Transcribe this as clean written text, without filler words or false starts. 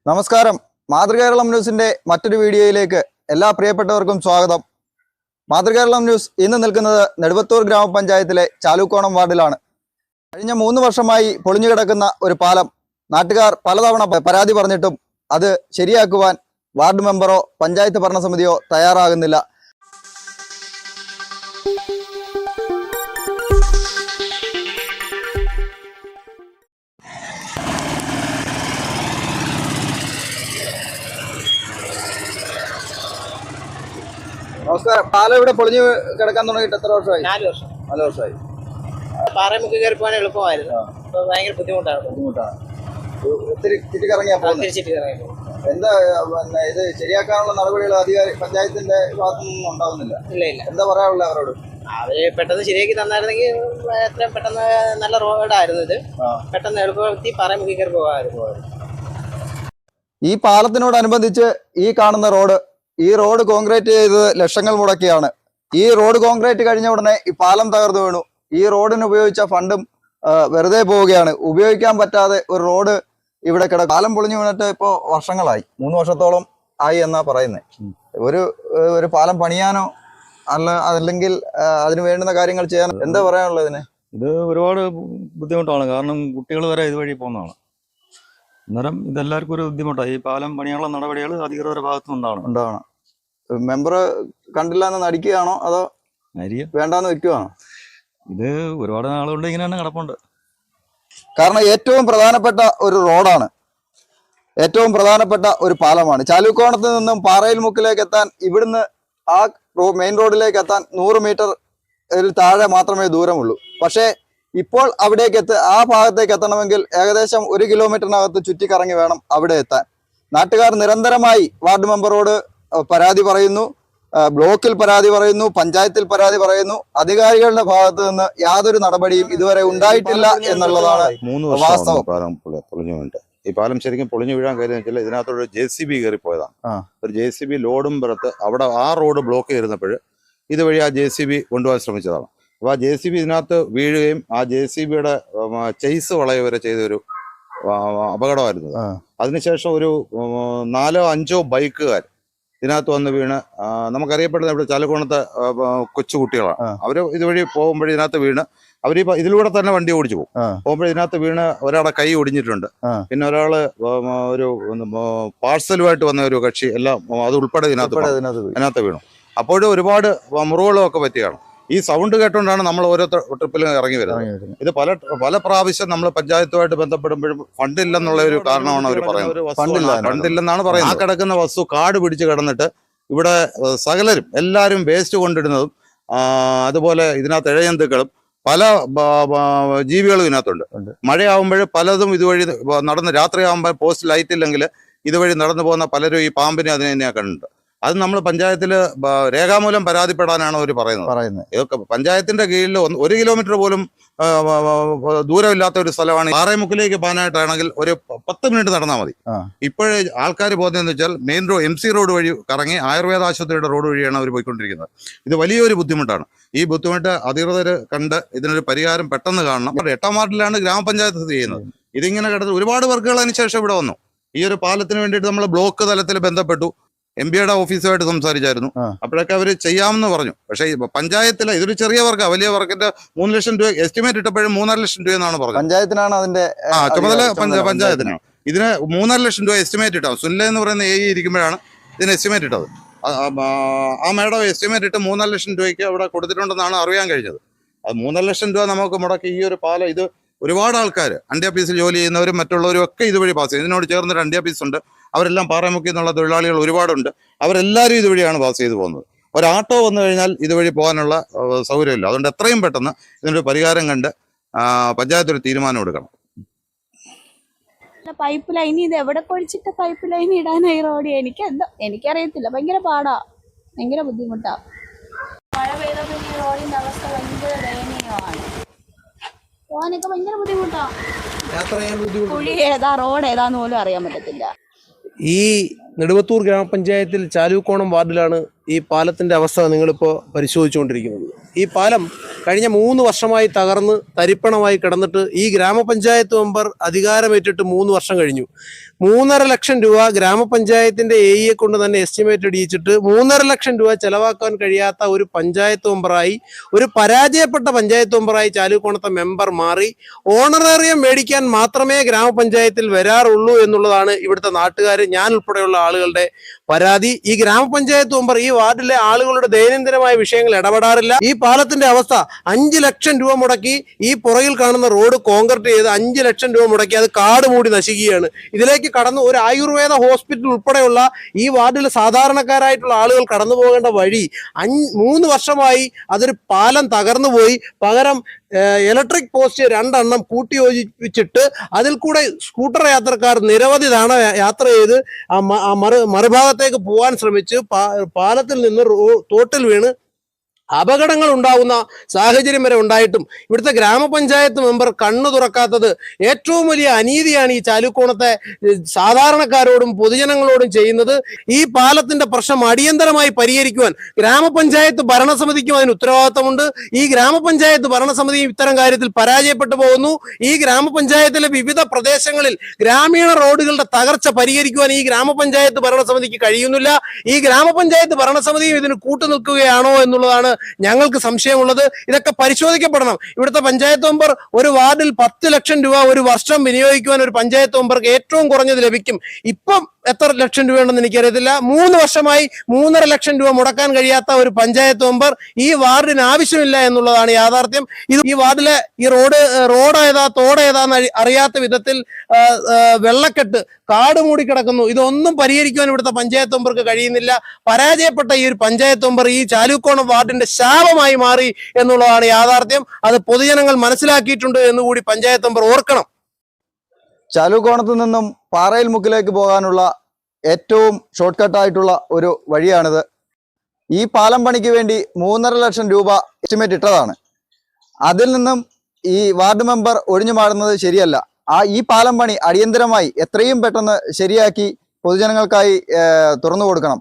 നമസ്കാരം. മാതൃകേരളം ന്യൂസിന്റെ മറ്റൊരു വീഡിയോയിലേക്ക് എല്ലാ പ്രിയപ്പെട്ടവർക്കും സ്വാഗതം. മാതൃകേരളം ന്യൂസ് ഇന്ന് നിൽക്കുന്നത് നെടുവത്തൂർ ഗ്രാമപഞ്ചായത്തിലെ ചാലൂക്കോണം വാർഡിലാണ്. കഴിഞ്ഞ 3 വർഷമായി പൊളിഞ്ഞുകിടക്കുന്ന ഒരു പാലം നാട്ടുകാർ പലതവണ പരാതി പറഞ്ഞിട്ടും അത് ശരിയാക്കുവാൻ വാർഡ് മെമ്പറോ പഞ്ചായത്ത് ഭരണസമിതിയോ തയ്യാറാകുന്നില്ല. നമസ്കാരം. പാലം ഇവിടെ പൊളിഞ്ഞു കിടക്കാൻ തുടങ്ങിയിട്ട് എത്ര വർഷമായി? 4 വർഷം. 4 വർഷമായി. പാറമുക്ക് കയറി പോകാൻ എളുപ്പമായിരുന്നു. ഇപ്പൊ ഭയങ്കര ബുദ്ധിമുട്ടാണ്. ഒത്തിരി ചുറ്റിക്കറങ്ങിയാ പോകുന്നത്. എന്താ ഇത് ശരിയാക്കാനുള്ള നടപടികൾ പഞ്ചായത്തിന്റെ ഭാഗത്തുനിന്നും ഉണ്ടാവുന്നില്ല? ഇല്ല. എന്താ പറയാനുള്ളത് അവരോട്? അവര് പെട്ടെന്ന് ശരിയാക്കി തന്നായിരുന്നെങ്കിൽ എത്രയും പെട്ടെന്ന് നല്ല റോഡായിരുന്നു. ഇത് പെട്ടെന്ന് എളുപ്പത്തി പാറമുക്ക് കയറി പോകാമായിരുന്നു. ഈ പാലത്തിനോടനുബന്ധിച്ച് ഈ കാണുന്ന ഈ റോഡ് കോൺക്രീറ്റ് ചെയ്തത് ലക്ഷങ്ങൾ മുടക്കിയാണ്. ഈ റോഡ് കോൺക്രീറ്റ് കഴിഞ്ഞ ഉടനെ ഈ പാലം തകർന്നു വീണു. ഈ റോഡിന് ഉപയോഗിച്ച ഫണ്ടും വെറുതെ പോവുകയാണ്. ഉപയോഗിക്കാൻ പറ്റാതെ ഒരു റോഡ് ഇവിടെ പാലം പൊളിഞ്ഞു വീണിട്ട് ഇപ്പോൾ വർഷങ്ങളായി, 3 വർഷത്തോളം ആയി എന്നാ പറയുന്നത്. ഒരു പാലം പണിയാനോ അതല്ലെങ്കിൽ അതിന് വേണ്ടുന്ന കാര്യങ്ങൾ ചെയ്യാൻ എന്താ പറയാനുള്ളത് ഇതിന്? ഇത് ഒരുപാട് ബുദ്ധിമുട്ടാണ്. കാരണം കുട്ടികൾ വരെ ഇതുവഴി പോകുന്നതാണ്. അന്നേരം ഇതെല്ലാവർക്കും ഒരു ബുദ്ധിമുട്ടാണ്. ഈ പാലം പണിയാനുള്ള നടപടികൾ അധികൃതരുടെ ഭാഗത്തു ഉണ്ടാവണം. മെമ്പർ കണ്ടില്ല എന്ന് നടിക്കുകയാണോ അതോ വേണ്ടാന്ന് വെക്കുകയാണോ? ഇത് ഒരുപാട് നാളുകൊണ്ട് ഇങ്ങനെ തന്നെ കിടപ്പുണ്ട്. കാരണം ഏറ്റവും പ്രധാനപ്പെട്ട ഒരു റോഡാണ്, ഏറ്റവും പ്രധാനപ്പെട്ട ഒരു പാലമാണ്. ചാലൂക്കോണത്ത് നിന്നും പാറയിൽ മുക്കിലേക്ക് എത്താൻ ഇവിടുന്ന് ആ മെയിൻ റോഡിലേക്ക് എത്താൻ 100 മീറ്റർ താഴെ മാത്രമേ ദൂരമുള്ളൂ. പക്ഷേ ഇപ്പോൾ ആ ഭാഗത്തേക്ക് എത്തണമെങ്കിൽ ഏകദേശം 1 കിലോമീറ്ററിനകത്ത് ചുറ്റിക്കറങ്ങി വേണം അവിടെ എത്താൻ. നാട്ടുകാർ നിരന്തരമായി വാർഡ് മെമ്പറോട് പരാതി പറയുന്നു, ബ്ലോക്കിൽ പരാതി പറയുന്നു, പഞ്ചായത്തിൽ പരാതി പറയുന്നു. അധികാരികളുടെ ഭാഗത്ത് നിന്ന് യാതൊരു നടപടിയും ഇതുവരെ ഉണ്ടായിട്ടില്ല എന്നുള്ളതാണ് 3 വർഷം പാലം പൊളിഞ്ഞു വീണിട്ട്. ഈ പാലം ശരിക്കും പൊളിഞ്ഞു വീഴാൻ കാര്യം വെച്ചാൽ ഇതിനകത്തൊരു JCB കയറി പോയതാണ്. ഒരു JCB ലോഡും പുറത്ത് അവിടെ ആ റോഡ് ബ്ലോക്ക് ചെയ്തിരുന്നപ്പോൾ ഇതുവഴി ആ JCB കൊണ്ടുപോകാൻ ശ്രമിച്ചതാണ്. അപ്പോൾ ആ JCB ഇതിനകത്ത് വീഴുകയും ആ JCBയുടെ ചെയ്സ് വളയുവരെ ചെയ്തൊരു അപകടമായിരുന്നു. അതിനുശേഷം ഒരു 4-5 ബൈക്കുകാർ ഇതിനകത്ത് വന്ന് വീണ്, നമുക്കറിയപ്പെടുന്ന ഇവിടെ ചാലക്കുളത്തെ കൊച്ചുകുട്ടികളാണ്. അവർ ഇതുവഴി പോകുമ്പോൾ ഇതിനകത്ത് വീണ് ഇതിലൂടെ തന്നെ വണ്ടി ഓടിച്ചു പോകുമ്പോൾ ഇതിനകത്ത് വീണ് ഒരാളെ കൈ ഒടിഞ്ഞിട്ടുണ്ട്. പിന്നെ ഒരാള് ഒരു പാഴ്സലുമായിട്ട് വന്ന ഒരു കക്ഷി എല്ലാം അത് ഉൾപ്പെടെ ഇതിനകത്ത് വീണു. അപ്പോഴും ഒരുപാട് മുറിവുകളും ഒക്കെ പറ്റിയാണ്. ഈ സൗണ്ട് കേട്ടുകൊണ്ടാണ് നമ്മൾ ഓരോ ട്രിപ്പിലും ഇറങ്ങി വരുന്നത്. ഇത് പല പ്രാവശ്യം നമ്മൾ പഞ്ചായത്തുമായിട്ട് ബന്ധപ്പെടുമ്പോഴും ഫണ്ടില്ലെന്നുള്ള ഒരു കാരണമാണ് അവർ പറയുന്നത്. ഫണ്ടില്ലെന്നാണ് പറയുന്നത്. ആ കിടക്കുന്ന വസ്തു കാട് പിടിച്ച് കിടന്നിട്ട് ഇവിടെ സകലരും എല്ലാവരും വേസ്റ്റ് കൊണ്ടിടുന്നതും അതുപോലെ ഇതിനകത്ത് ഇഴജന്തുക്കളും പല ജീവികളും ഇതിനകത്തുണ്ട്. മഴയാവുമ്പോൾ പലതും ഇതുവഴി രാത്രിയാകുമ്പോൾ പോസ്റ്റ് ലൈറ്റ് ഇല്ലെങ്കിൽ ഇതുവഴി നടന്നു പോകുന്ന പലരും ഈ പാമ്പിനെ അതിനെ കണ്ടിട്ടുണ്ട്. അത് നമ്മൾ പഞ്ചായത്തിൽ രേഖാമൂലം പരാതിപ്പെടാനാണ് അവർ പറയുന്നത്. ഇതൊക്കെ പഞ്ചായത്തിന്റെ കീഴിൽ 1 കിലോമീറ്റർ പോലും ദൂരമില്ലാത്ത ഒരു സ്ഥലമാണ്. പാറമുക്കിലേക്ക് പോകാനായിട്ടാണെങ്കിൽ ഒരു 10 മിനിറ്റ് നടന്നാൽ മതി. ഇപ്പോഴേ ആൾക്കാർ പോകുന്നതെന്ന് വെച്ചാൽ മെയിൻ റോഡ് MC റോഡ് വഴി കറങ്ങി ആയുർവേദ ആശുപത്രിയുടെ റോഡ് വഴിയാണ് അവർ പോയിക്കൊണ്ടിരിക്കുന്നത്. ഇത് വലിയൊരു ബുദ്ധിമുട്ടാണ്. ഈ ബുദ്ധിമുട്ട് അധികൃതർ കണ്ട് ഇതിനൊരു പരിഹാരം പെട്ടെന്ന് കാണണം. 8ാം വാർഡിലാണ് ഗ്രാമപഞ്ചായത്ത് സ്ഥിതി ചെയ്യുന്നത്. ഇതിങ്ങനെ കിടന്ന് ഒരുപാട് വർക്കുകൾ അതിനുശേഷം ഇവിടെ വന്നു. ഈ ഒരു പാലത്തിന് വേണ്ടിയിട്ട് നമ്മൾ ബ്ലോക്ക് തലത്തിൽ ബന്ധപ്പെട്ടു, MPയുടെ ഓഫീസുമായിട്ട് സംസാരിച്ചായിരുന്നു. അപ്പോഴൊക്കെ അവർ ചെയ്യാമെന്ന് പറഞ്ഞു. പക്ഷേ പഞ്ചായത്തിലെ ഇതൊരു ചെറിയ വർക്കാ, വലിയ വർക്കിന്റെ 3 ലക്ഷം രൂപ എസ്റ്റിമേറ്റ് ഇട്ടപ്പോഴും 3.5 ലക്ഷം രൂപ എന്നാണ് പറഞ്ഞത്. പഞ്ചായത്തിനാണ് അതിന്റെ ചുമതല, പഞ്ചായത്തിനാണ്. ഇതിന് 3.5 ലക്ഷം രൂപ എസ്റ്റിമേറ്റ് ഇട്ടാവും. സുനില എന്ന് പറയുന്ന AE ഇരിക്കുമ്പോഴാണ് ഇതിന് എസ്റ്റിമേറ്റ് ഇട്ടത്. ആ മേഡം എസ്റ്റിമേറ്റ് ഇട്ട് 3.5 ലക്ഷം രൂപയ്ക്ക് അവിടെ കൊടുത്തിട്ടുണ്ടെന്നാണ് അറിയാൻ കഴിഞ്ഞത്. അത് 3.5 ലക്ഷം രൂപ നമുക്ക് മുടക്കി ഈ ഒരു പാലം ഇത് ഒരുപാട് ആൾക്കാർ അണ്ടി ഓഫീസിൽ ജോലി ചെയ്യുന്നവരും മറ്റുള്ളവരും ഒക്കെ ഇതുവഴി പാസ് ചെയ്യും. ഇതിനോട് ചേർന്നൊരു അണ്ടി ഓഫീസുണ്ട്. അവരെല്ലാം പാറമുക്കി എന്നുള്ള തൊഴിലാളികൾ ഒരുപാടുണ്ട്. അവരെല്ലാവരും ഇതുവഴിയാണ് പാസ് ചെയ്ത് പോകുന്നത്. ഒരാട്ടോ വന്നു കഴിഞ്ഞാൽ ഇതുവഴി പോകാനുള്ള സൗകര്യമില്ല. അതുകൊണ്ട് എത്രയും പെട്ടെന്ന് ഇതിനൊരു പരിഹാരം കണ്ട് പഞ്ചായത്ത് ഒരു തീരുമാനം എടുക്കണം. പൈപ്പ് ലൈൻ ഇത് എവിടെ പൊളിച്ചിട്ട് പൈപ്പ് ലൈൻ ഇടാനായി റോഡ് എനിക്കറിയത്തില്ല. ഭയങ്കര പാടാ, ഭയങ്കര ബുദ്ധിമുട്ടാ. മഴ പെയ്തപ്പോൾ ഈ റോഡിന്റെ അവസ്ഥ ഭയങ്കര ദയനീയമാണ്. പോകാനൊക്കെ ഭയങ്കര ബുദ്ധിമുട്ടാ. കുഴി ഏതാ റോഡ് ഏതാന്ന് പോലും അറിയാൻ പറ്റത്തില്ല. ഈ നെടുവത്തൂർ ഗ്രാമപഞ്ചായത്തിൽ ചാലൂക്കോണം വാർഡിലാണ് ഈ പാലത്തിൻ്റെ അവസ്ഥ നിങ്ങളിപ്പോൾ പരിശോധിച്ചുകൊണ്ടിരിക്കുന്നത്. ഈ പാലം കഴിഞ്ഞ 3 വർഷമായി തകർന്ന് തരിപ്പണമായി കിടന്നിട്ട് ഈ ഗ്രാമപഞ്ചായത്ത് മെമ്പർ അധികാരമേറ്റിട്ട് 3 വർഷം കഴിഞ്ഞു. 3.5 ലക്ഷം രൂപ ഗ്രാമപഞ്ചായത്തിൻ്റെ എയെ കൊണ്ട് തന്നെ എസ്റ്റിമേറ്റ് ഇടിയിച്ചിട്ട് 3.5 ലക്ഷം രൂപ ചെലവാക്കാൻ കഴിയാത്ത ഒരു പഞ്ചായത്ത് മെമ്പറായി, ഒരു പരാജയപ്പെട്ട പഞ്ചായത്ത് മെമ്പറായി ചാലൂക്കോണത്തെ മെമ്പർ മാറി. ഓണറേറിയം മേടിക്കാൻ മാത്രമേ ഗ്രാമപഞ്ചായത്തിൽ വരാറുള്ളൂ എന്നുള്ളതാണ് ഇവിടുത്തെ നാട്ടുകാർ, ഞാൻ ഉൾപ്പെടെയുള്ള ആളുകളുടെ പരാതി. ഈ ഗ്രാമപഞ്ചായത്ത് മെമ്പർ ഈ വാർഡിലെ ആളുകളുടെ ദൈനംദിനമായ വിഷയങ്ങൾ ഇടപെടാറില്ല. ഈ പാലത്തിന്റെ അവസ്ഥ 5 ലക്ഷം രൂപ മുടക്കി ഈ പുറകിൽ കാണുന്ന റോഡ് കോൺക്രീറ്റ് ചെയ്ത് 5 ലക്ഷം രൂപ മുടക്കി അത് കാട് മൂടി നശിക്കുകയാണ്. ഇതിലേക്ക് കടന്ന് ഒരു ആയുർവേദ ഹോസ്പിറ്റൽ ഉൾപ്പെടെയുള്ള ഈ വാർഡിലെ സാധാരണക്കാരായിട്ടുള്ള ആളുകൾ കടന്നു പോകേണ്ട വഴി 3 വർഷമായി അതൊരു പാലം തകർന്നു പോയി. പകരം ഇലക്ട്രിക് പോസ്റ്റ് 2 എണ്ണം കൂട്ടിയോജിപ്പിച്ചിട്ട് അതിൽ കൂടെ സ്കൂട്ടർ യാത്രക്കാർ നിരവധി തവണ യാത്ര ചെയ്ത് മറുഭാഗത്തേക്ക് പോകാൻ ശ്രമിച്ച് പാലത്തിൽ നിന്ന് തോട്ടിൽ വീണ് അപകടങ്ങൾ ഉണ്ടാകുന്ന സാഹചര്യം വരെ ഉണ്ടായിട്ടും ഇവിടുത്തെ ഗ്രാമപഞ്ചായത്ത് മെമ്പർ കണ്ണു തുറക്കാത്തത് ഏറ്റവും വലിയ അനീതിയാണ് ഈ ചാലൂക്കോണത്തെ സാധാരണക്കാരോടും പൊതുജനങ്ങളോടും ചെയ്യുന്നത്. ഈ പാലത്തിന്റെ പ്രശ്നം അടിയന്തരമായി പരിഹരിക്കുവാൻ ഗ്രാമപഞ്ചായത്ത് ഭരണസമിതിക്കും അതിന് ഉത്തരവാദിത്തമുണ്ട്. ഈ ഗ്രാമപഞ്ചായത്ത് ഭരണസമിതി ഇത്തരം കാര്യത്തിൽ പരാജയപ്പെട്ടു പോകുന്നു. ഈ ഗ്രാമപഞ്ചായത്തിലെ വിവിധ പ്രദേശങ്ങളിൽ ഗ്രാമീണ റോഡുകളുടെ തകർച്ച പരിഹരിക്കുവാൻ ഈ ഗ്രാമപഞ്ചായത്ത് ഭരണസമിതിക്ക് കഴിയുന്നില്ല. ഈ ഗ്രാമപഞ്ചായത്ത് ഭരണസമിതിയും ഇതിന് കൂട്ടുനിൽക്കുകയാണോ എന്നുള്ളതാണ് ഞങ്ങൾക്ക് സംശയമുള്ളത്. ഇതൊക്കെ പരിശോധിക്കപ്പെടണം. ഇവിടുത്തെ പഞ്ചായത്ത് മെമ്പർ ഒരു വാർഡിൽ 10 ലക്ഷം രൂപ ഒരു വർഷം വിനിയോഗിക്കുവാൻ ഒരു പഞ്ചായത്ത് മെമ്പർക്ക് ഏറ്റവും കുറഞ്ഞത് ലഭിക്കും. ഇപ്പം എത്ര ലക്ഷം രൂപയുണ്ടെന്ന് എനിക്കറിയത്തില്ല. 3 വർഷമായി 3.5 ലക്ഷം രൂപ മുടക്കാൻ കഴിയാത്ത ഒരു പഞ്ചായത്ത് മെമ്പർ ഈ വാർഡിന് ആവശ്യമില്ല എന്നുള്ളതാണ് യാഥാർത്ഥ്യം. ഈ വാർഡിലെ ഈ റോഡ് ഏതാ തോട് ഏതാന്ന് അറിയാത്ത വിധത്തിൽ വെള്ളക്കെട്ട്, കാട് മൂടിക്കിടക്കുന്നു. ഇതൊന്നും പരിഹരിക്കുവാൻ ഇവിടുത്തെ പഞ്ചായത്ത് മെമ്പർക്ക് കഴിയുന്നില്ല. പരാജയപ്പെട്ട ഈ ഒരു പഞ്ചായത്ത് മെമ്പർ ഈ ചാലൂക്കോണം വാർഡിന്റെ ശാപമായി മാറി എന്നുള്ളതാണ് യാഥാർത്ഥ്യം. അത് പൊതുജനങ്ങൾ മനസ്സിലാക്കിയിട്ടുണ്ട് എന്നുകൂടി പഞ്ചായത്ത് മെമ്പർ ഓർക്കണം. ചാലൂക്കോണത്ത് നിന്നും പാറയിൽ മുക്കിലേക്ക് പോകാനുള്ള ഏറ്റവും ഷോർട്ട് കട്ടായിട്ടുള്ള ഒരു വഴിയാണിത്. ഈ പാലം പണിക്ക് വേണ്ടി 3.5 ലക്ഷം രൂപ എസ്റ്റിമേറ്റ് ഇട്ടതാണ്. അതിൽ നിന്നും ഈ വാർഡ് മെമ്പർ ഒഴിഞ്ഞു മാറുന്നത് ശരിയല്ല. ഈ പാലം പണി അടിയന്തരമായി എത്രയും പെട്ടെന്ന് ശരിയാക്കി പൊതുജനങ്ങൾക്കായി തുറന്നു കൊടുക്കണം.